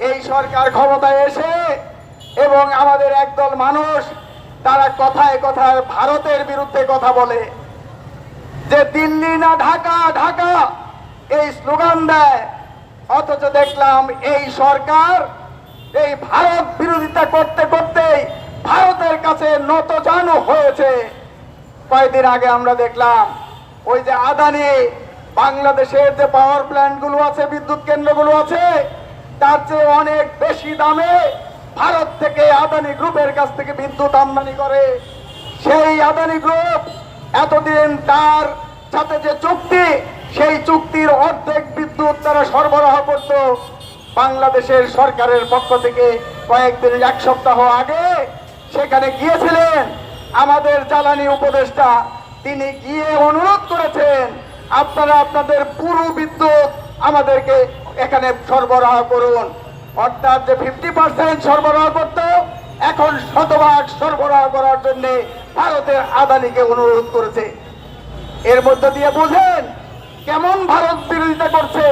এই সরকার ক্ষমতায় এসে এবং আমাদের একদল মানুষ তারা কথায় কথায় ভারতের বিরুদ্ধে কথা বলে, যে দিল্লি না ঢাকা, ঢাকা এই স্লোগান দেয়। অথচ দেখলাম এই সরকার এই ভারত বিরোধিতা করতে করতে ভারতের কাছে নতজানু হয়েছে। কয়েকদিন আগে আমরা দেখলাম ওই যে আদানি বাংলাদেশের যে পাওয়ার প্ল্যান্ট গুলো আছে, বিদ্যুৎ কেন্দ্রগুলো আছে, তার চেয়ে অনেক বেশি দামে ভারত থেকে আদানি গ্রুপের কাছ থেকে বিদ্যুৎ আমদানি করে। সেই আদানি গ্রুপ এতদিন তার সাথে যে চুক্তি, সেই চুক্তির অর্ধেক বিদ্যুৎ তারা সরবরাহ করত। বাংলাদেশের সরকারের পক্ষ থেকে কয়েকদিন, এক সপ্তাহ আগে সেখানে গিয়েছিলেন আমাদের জ্বালানি উপদেষ্টা। তিনি গিয়ে অনুরোধ করেছেন, আপনারা আপনাদের পুরো বিদ্যুৎ আমাদেরকে এখানে সরবরাহ করুন। অর্থাৎ যে 50% সরবরাহ করত, এখন 100% সরবরাহ করার জন্য ভারতের আদানিকে অনুরোধ করেছে। এর মধ্য দিয়ে বুঝেন কেমন ভারত বিরোধিতা করছে।